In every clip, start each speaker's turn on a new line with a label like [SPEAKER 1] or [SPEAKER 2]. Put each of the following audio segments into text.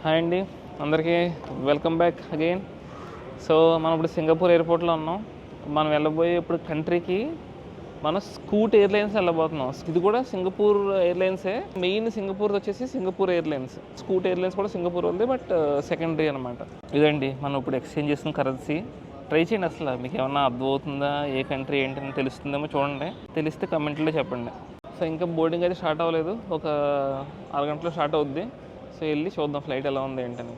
[SPEAKER 1] Hi అండి, అందరికీ welcome back again. So మనం ఇప్పుడు సింగపూర్ ఎయిర్పోర్ట్లో ఉన్నాం. మనం వెళ్ళబోయే ఇప్పుడు కంట్రీకి మనం స్కూట్ ఎయిర్లైన్స్ వెళ్ళబోతున్నాం. ఇది కూడా సింగపూర్ ఎయిర్లైన్సే. మెయిన్ సింగపూర్ వచ్చేసి సింగపూర్ ఎయిర్లైన్స్. స్కూట్ ఎయిర్లైన్స్ కూడా సింగపూర్ ఉంది, బట్ సెకండరీ అనమాట. ఇదండి మనం ఇప్పుడు ఎక్స్చేంజ్ చేసిన కరెన్సీ. ట్రై చేయండి, అసలు మీకు ఏమన్నా అర్థమవుతుందా, ఏ కంట్రీ ఏంటని తెలుస్తుందేమో చూడండి. తెలిస్తే కమెంట్లో చెప్పండి. సో ఇంకా బోర్డింగ్ అయితే స్టార్ట్ అవ్వలేదు, ఒక అరగంటలో స్టార్ట్ అవుద్ది. సో వెళ్ళి చూద్దాం ఫ్లైట్ ఎలా ఉంది ఏంటని.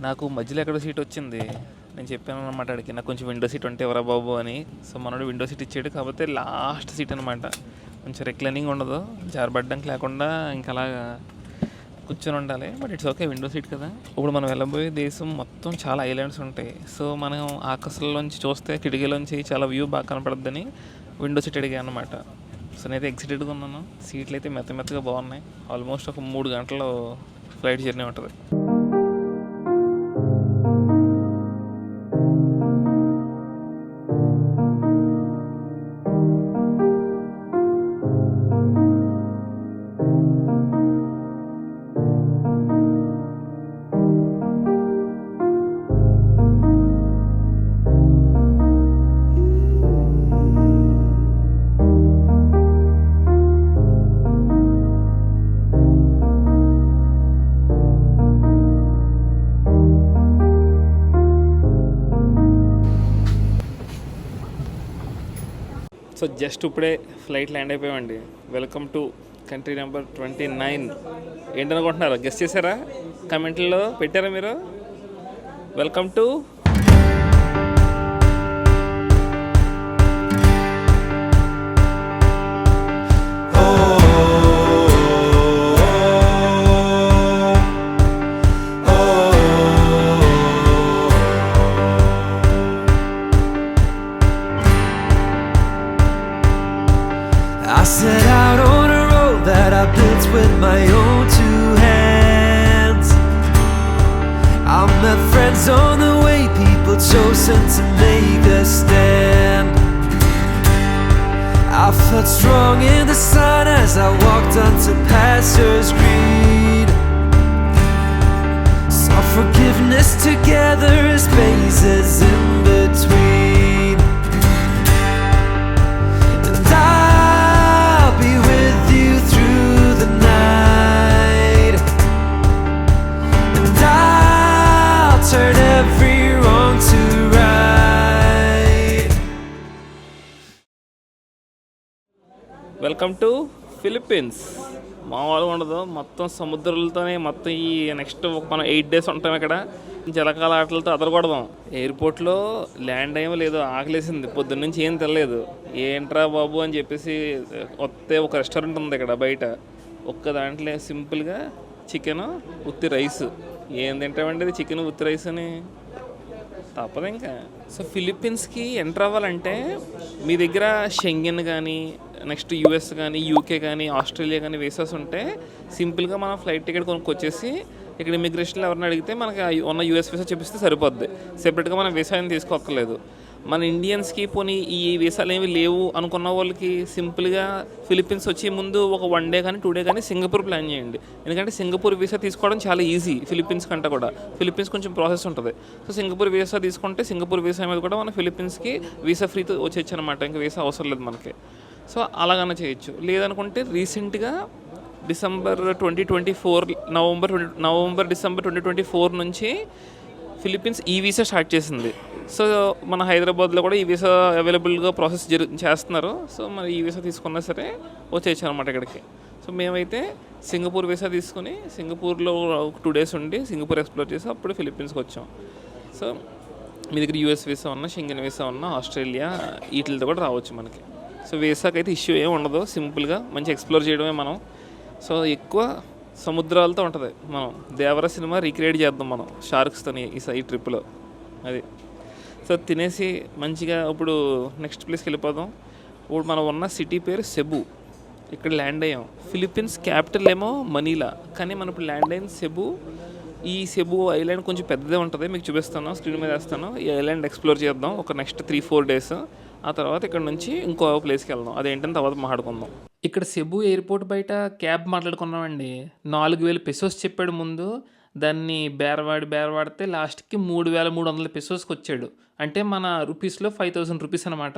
[SPEAKER 1] నాకు మధ్యలో ఎక్కడో సీట్ వచ్చింది. నేను చెప్పాను అనమాట అడిగి, నాకు కొంచెం విండో సీట్ ఉంటే ఎవరా బాబు అని. సో మనోడు విండో సీట్ ఇచ్చాడు, కాకపోతే లాస్ట్ సీట్ అనమాట. కొంచెం రిక్లైనింగ్ ఉండదు, జారబడ్డానికి లేకుండా ఇంకా అలా కూర్చొని ఉండాలి. But it's okay, window seat కదా. ఇప్పుడు మనం వెళ్ళబోయే దేశం మొత్తం చాలా ఐలాండ్స్ ఉంటాయి. సో మనం ఆకాశంలోంచి చూస్తే కిటికీలోంచి చాలా వ్యూ బాగా కనపడద్దని విండో సీట్ అడిగాను అనమాట. సో నేనైతే ఎక్సైటెడ్గా ఉన్నాను. సీట్లు అయితే మెత్తగా బాగున్నాయి. ఆల్మోస్ట్ ఒక 3 గంటలు ఫ్లైట్ జర్నీ ఉంటుంది. సో జస్ట్ ఇప్పుడే ఫ్లైట్ ల్యాండ్ అయిపోయామండి. Welcome to country number 29. ఏంటనుకుంటున్నారు, గెస్ట్ చేశారా? కమెంట్లో పెట్టారా మీరు? Welcome to
[SPEAKER 2] I set out on a road that I built with my own 2 hands. I met friends on the way, people chosen to make a stand. I felt strong in the sun as I walked onto pastures green. Saw forgiveness together, spaces in between. And I'll be with you through the night. And I'll turn every wrong to right.
[SPEAKER 1] Welcome to Philippines. మామూలుగా ఉండదు, మొత్తం సముద్రాలతోనే మొత్తం ఈ next మనం 8 days ఉంటాం ఇక్కడ. జలకాల ఆటలతో అదరగొడదాం. ఎయిర్పోర్ట్లో ల్యాండ్ అయ్యో లేదో, ఆకలేసింది, పొద్దున్న నుంచి ఏం తెలియలేదు. ఏంట్రా బాబు అని చెప్పేసి వస్తే ఒక రెస్టారెంట్ ఉంది ఇక్కడ బయట. ఒక్క దాంట్లో సింపుల్గా చికెన్ ఉత్తి రైస్. ఏం తింటామండి అది, చికెన్ ఉత్తి రైస్ అని. తప్పదు ఇంకా. సో ఫిలిప్పీన్స్కి ఎంటర్ అవ్వాలంటే మీ దగ్గర షెంగెన్ కానీ, నెక్స్ట్ యూఎస్ కానీ, యూకే కానీ, ఆస్ట్రేలియా కానీ వీసాస్ ఉంటే సింపుల్గా మనం ఫ్లైట్ టికెట్ కొనుక్కొచ్చేసి ఇక్కడ ఇమిగ్రేషన్లో ఎవరిని అడిగితే మనకి ఉన్న యూఎస్ వీసా చూపిస్తే సరిపోద్ది. సెపరేట్గా మనం వీసా ఏం తీసుకోక్కర్లేదు. మన ఇండియన్స్కి పోనీ ఈ వీసాలు ఏమి లేవు అనుకున్న వాళ్ళకి సింపుల్గా ఫిలిప్పీన్స్ వచ్చే ముందు ఒక 1 day కానీ 2 days కానీ సింగపూర్ ప్లాన్ చేయండి. ఎందుకంటే సింగపూర్ వీసా తీసుకోవడం చాలా ఈజీ ఫిలిప్పీన్స్ కంటే కూడా. ఫిలిప్పీన్స్ కొంచెం ప్రాసెస్ ఉంటుంది. సో సింగపూర్ వీసా తీసుకుంటే సింగపూర్ వీసా మీద కూడా మన ఫిలిప్పీన్స్కి వీసా ఫ్రీతో వచ్చేచ్చు అనమాట. ఇంకా వీసా అవసరం లేదు మనకి. సో అలాగనే చేయొచ్చు. లేదనుకుంటే రీసెంట్గా డిసెంబర్ 2024 నుంచి ఫిలిప్పీన్స్ ఈ వీసా స్టార్ట్ చేసింది. సో మన హైదరాబాద్లో కూడా ఈ వీసా అవైలబుల్గా ప్రాసెస్ చేస్తున్నారు. సో మరి ఈ వీసా తీసుకున్నా సరే వచ్చేయచ్చు అనమాట ఇక్కడికి. సో మేమైతే సింగపూర్ వీసా తీసుకుని సింగపూర్లో 2 days ఉండి సింగపూర్ ఎక్స్ప్లోర్ చేసి అప్పుడు ఫిలిప్పీన్స్కి వచ్చాం. సో మీ దగ్గర యూఎస్ వీసా ఉన్నా, షెంగెన్ వీసా ఉన్నా, ఆస్ట్రేలియా వీటితో కూడా రావచ్చు మనకి. సో వీసాకి అయితే ఇష్యూ ఏమి ఉండదు, సింపుల్గా మంచి ఎక్స్ప్లోర్ చేయడమే మనం. సో ఎక్కువ సముద్రాలతో ఉంటుంది. మనం దేవర సినిమా రీక్రియేట్ చేద్దాం మనం షార్క్స్తోని ఈ ట్రిప్లో. అది సో తినేసి మంచిగా ఇప్పుడు నెక్స్ట్ ప్లేస్కి వెళ్ళిపోదాం. ఇప్పుడు మనం ఉన్న సిటీ పేరు సెబు. ఇక్కడ ల్యాండ్ అయ్యాం. ఫిలిప్పీన్స్ క్యాపిటల్ ఏమో మనీలా, కానీ మనం ఇప్పుడు ల్యాండ్ అయిన సెబు. ఈ సెబు ఐలాండ్ కొంచెం పెద్దదే ఉంటుంది, మీకు చూపిస్తాను, స్క్రీన్ మీద వేస్తాను. ఈ ఐలాండ్ ఎక్స్ప్లోర్ చేద్దాం ఒక నెక్స్ట్ 3-4 డేస్. ఆ తర్వాత ఇక్కడ నుంచి ఇంకో ప్లేస్కి వెళ్దాం, అదేంటని తర్వాత మాట్లాడుకుందాం. ఇక్కడ సెబు ఎయిర్పోర్ట్ బయట క్యాబ్ మాట్లాడుకున్నామండి. 4,000 పెసోస్ చెప్పాడు ముందు. దాన్ని బేరవాడితే లాస్ట్కి 3,300 పెసోస్కి వచ్చాడు. అంటే మన రూపీస్లో 5,000 రూపీస్ అనమాట.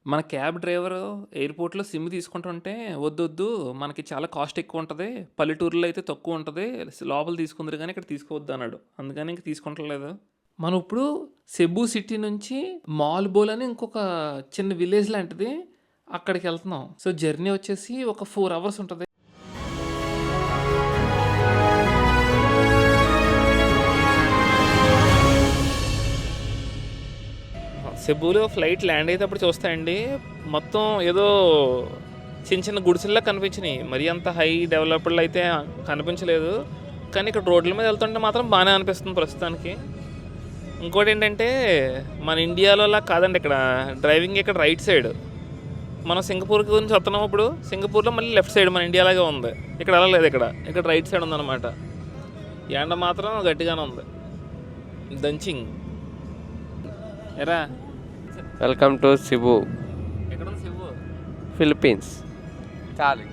[SPEAKER 1] మన క్యాబ్ డ్రైవరు ఎయిర్పోర్ట్లో సిమ్ తీసుకుంటుంటే వద్దు మనకి చాలా కాస్ట్ ఎక్కువ ఉంటుంది, పల్లెటూరులో అయితే తక్కువ ఉంటుంది, లోపల తీసుకుందరు కానీ ఇక్కడ తీసుకోవద్దు అన్నాడు. అందుకని ఇంక తీసుకుంటలేదు. మనం ఇప్పుడు సెబు సిటీ నుంచి మాల్బోల్ అని ఇంకొక చిన్న విలేజ్ లాంటిది, అక్కడికి వెళ్తున్నాం. సో జర్నీ వచ్చేసి ఒక 4 అవర్స్ ఉంటుంది. సెబులో ఫ్లైట్ ల్యాండ్ అయ్యేటప్పుడు చూస్తాయండి, మొత్తం ఏదో చిన్న గుడిసెల్లా కనిపించినాయి. మరీ అంత హై డెవలప్డ్ అయితే కనిపించలేదు, కానీ ఇక్కడ రోడ్ల మీద వెళ్తుంటే మాత్రం బాగానే అనిపిస్తుంది ప్రస్తుతానికి. ఇంకోటి ఏంటంటే మన ఇండియాలో అలా కాదండి, ఇక్కడ డ్రైవింగ్ ఇక్కడ రైట్ సైడ్. మనం సింగపూర్ గురించి వస్తున్నాం, ఇప్పుడు సింగపూర్లో మళ్ళీ లెఫ్ట్ సైడ్ మన ఇండియాలాగే ఉంది. ఇక్కడ అలా లేదు, ఇక్కడ రైట్ సైడ్ ఉందన్నమాట. ఎండ మాత్రం గట్టిగానే ఉంది, దంచింగ్. ఎరా
[SPEAKER 3] వెల్కమ్ టు సిబు,
[SPEAKER 1] ఎక్కడ ఉంది సెబు?
[SPEAKER 3] ఫిలిప్పీన్స్. చాలు.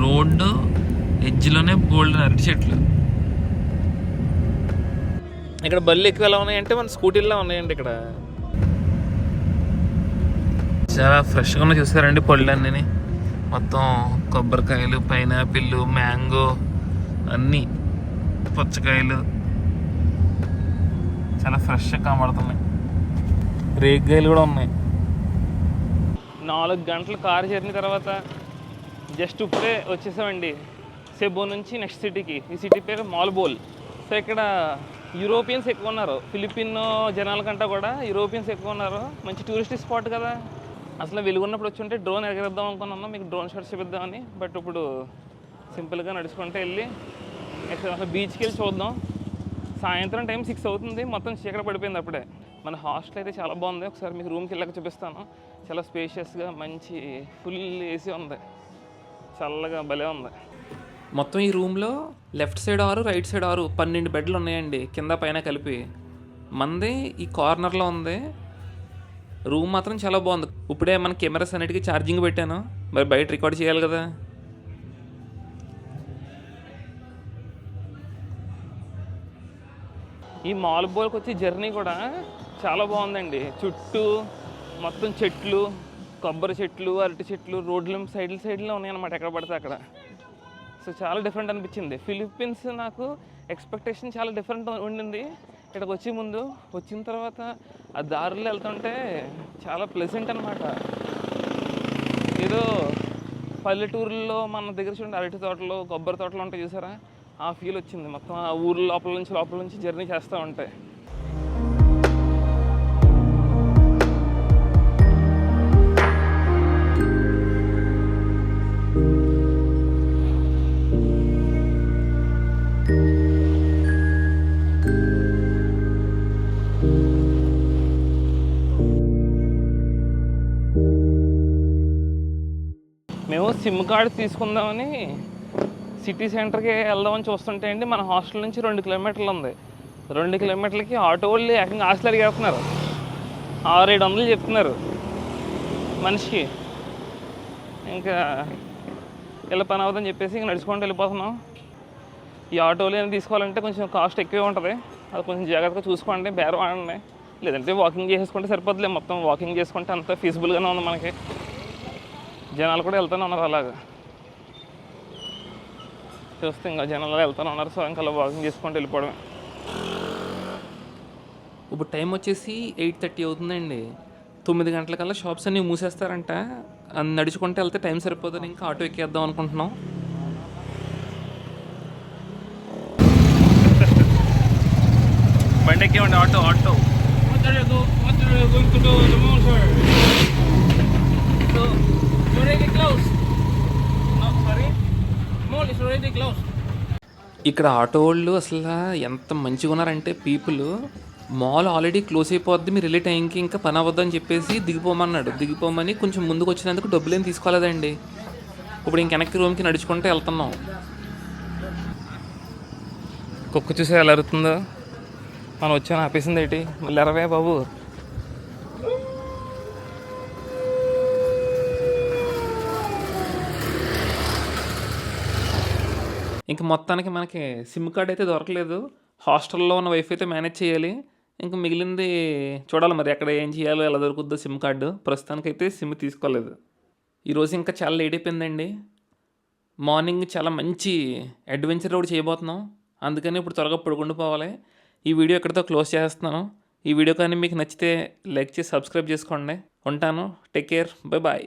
[SPEAKER 1] రోడ్డు ఎడ్జ్లోనే బోల్డ్ అరటి చెట్లు. ఇక్కడ బళ్ళు ఎక్కువ ఎలా ఉన్నాయంటే మన స్కూటీల్లో ఉన్నాయండి. ఇక్కడ చాలా ఫ్రెష్గా ఉన్నాయి, చూసారండి పళ్ళు అన్నీ. మొత్తం కొబ్బరికాయలు, పైనాపిల్, మ్యాంగో, అన్నీ పుచ్చకాయలు చాలా ఫ్రెష్గా కనబడుతున్నాయి. రేగ్గాయలు కూడా ఉన్నాయి. 4 గంటల కారు జర్నీ తర్వాత జస్ట్ ఇప్పుడే వచ్చేసామండి సెబు నుంచి నెక్స్ట్ సిటీకి. ఈ సిటీ పేరు మాల్బోల్. సో ఇక్కడ యూరోపియన్స్ ఎక్కువ ఉన్నారు, ఫిలిపిన్ జనాల కంటే కూడా యూరోపియన్స్ ఎక్కువ ఉన్నారు. మంచి టూరిస్ట్ స్పాట్ కదా. అసలు వెలుగున్నప్పుడు వచ్చి ఉంటే డ్రోన్ ఎగరేద్దాం అనుకున్నాను, మీకు డ్రోన్ షాట్స్ చూపిద్దామని. బట్ ఇప్పుడు సింపుల్గా నడుచుకుంటే వెళ్ళి నెక్స్ట్ అసలు బీచ్కి వెళ్ళి చూద్దాం. సాయంత్రం టైం 6 అవుతుంది, మొత్తం చీకటి పడిపోయింది అప్పుడే. మన హాస్టల్ అయితే చాలా బాగుంది, ఒకసారి మీకు రూమ్కి వెళ్ళాక చూపిస్తాను. చాలా స్పేషియస్గా మంచి ఫుల్ ఏసీ ఉంది, చల్లగా భలే ఉంది. మొత్తం ఈ రూమ్లో లెఫ్ట్ సైడ్ 6, రైట్ సైడ్ 6, 12 బెడ్లు ఉన్నాయండి, కింద పైన కలిపి. మంది ఈ కార్నర్లో ఉంది. రూమ్ మాత్రం చాలా బాగుంది. ఇప్పుడే మన కెమెరాస్ అన్నిటికీ ఛార్జింగ్ పెట్టాను, మరి బయట రికార్డ్ చేయాలి కదా. ఈ మాల్బోల్కి వచ్చి జర్నీ కూడా చాలా బాగుందండి. చుట్టూ మొత్తం చెట్లు, కొబ్బరి చెట్లు, అరటి చెట్లు, రోడ్ల సైడ్లో ఉన్నాయన్నమాట, ఎక్కడ పడితే అక్కడ. సో చాలా డిఫరెంట్ అనిపించింది. ఫిలిప్పీన్స్ నాకు ఎక్స్పెక్టేషన్ చాలా డిఫరెంట్ ఉండింది. ఇక్కడికి వచ్చే ముందు, వచ్చిన తర్వాత ఆ దారిలో వెళ్తుంటే చాలా ప్లెజెంట్ అనమాట. ఏదో పల్లెటూరులో మన దగ్గర చూడండి అరటి తోటలు, కొబ్బరి తోటలు ఉంటాయి చూసారా, ఆ ఫీల్ వచ్చింది. మొత్తం ఆ ఊరు లోపల నుంచి జర్నీ చేస్తూ ఉంటాయి. మేము సిమ్ కార్డు తీసుకుందామని సిటీ సెంటర్కి వెళ్దామని చూస్తుంటే అండి, మన హాస్టల్ నుంచి 2 కిలోమీటర్లు ఉంది. 2 కిలోమీటర్లకి ఆటో వాళ్ళు ఏకంగా ఆశలు అడిగేస్తున్నారు. 600-700 చెప్తున్నారు మనిషికి. ఇంకా ఇలా పని అవుతుందని చెప్పేసి ఇంక నడుచుకుంటూ వెళ్ళిపోతున్నాం. ఈ ఆటోలు ఏమైనా తీసుకోవాలంటే కొంచెం కాస్ట్ ఎక్కువే ఉంటుంది, అది కొంచెం జాగ్రత్తగా చూసుకోండి, బేరం ఆడండి. లేదంటే వాకింగ్ చేసేసుకుంటే సరిపోద్దులే, మొత్తం వాకింగ్ చేసుకుంటే అంత ఫీజిబుల్గానే ఉంది మనకి. జనాలు కూడా వెళ్తూనే ఉన్నారు అలాగా, చూస్తే ఇంకా జనాలు వెళ్తూనే ఉన్నారు. సో ఇంకా అలా వాకింగ్ చేసుకుంటూ వెళ్ళిపోవడమే. ఇప్పుడు టైం వచ్చేసి 8:30 అవుతుందండి. 9 గంటలకల్లా షాప్స్ అన్నీ మూసేస్తారంట. నడుచుకుంటూ వెళ్తే టైం సరిపోతుంది, ఇంకా ఆటో ఎక్కేద్దాం అనుకుంటున్నాం. బండి ఎక్కేవండి, ఆటో ఆటో. ఇక్కడ ఆటో వాళ్ళు అసలు ఎంత మంచిగా ఉన్నారంటే పీపుల్, మాల్ ఆల్రెడీ క్లోజ్ అయిపోద్ది, మీరు వెళ్ళే టైంకి ఇంకా పని అవ్వద్దని చెప్పేసి దిగిపోమన్నాడు. దిగిపోమని కొంచెం ముందుకు వచ్చినందుకు డబ్బులు ఏం తీసుకోలేదండి. ఇప్పుడు ఇంక వెనక్కి రూమ్కి నడుచుకుంటూ వెళ్తున్నాం. కుక్క చూసే ఎలా అరుగుతుందో, మనం వచ్చాను ఆపేసింది ఏంటి, మళ్ళీ ఎరవే బాబు. ఇంక మొత్తానికి మనకి సిమ్ కార్డ్ అయితే దొరకలేదు. హాస్టల్లో ఉన్న వైఫ్ అయితే మేనేజ్ చేయాలి. ఇంకా మిగిలింది చూడాలి మరి, ఎక్కడ ఏం చేయాలో, ఎలా దొరుకుద్దో సిమ్ కార్డు. ప్రస్తుతానికైతే సిమ్ తీసుకోలేదు. ఈరోజు ఇంకా చాలా లేట్ అయిపోయిందండి. మార్నింగ్ చాలా మంచి అడ్వెంచర్ కూడా చేయబోతున్నాం, అందుకని ఇప్పుడు త్వరగా పడుకుండిపోవాలి. ఈ వీడియో ఎక్కడితో క్లోజ్ చేస్తున్నాను. ఈ వీడియో కానీ మీకు నచ్చితే లైక్ చేసి సబ్స్క్రైబ్ చేసుకోండి. ఉంటాను, టేక్ కేర్, బై బాయ్.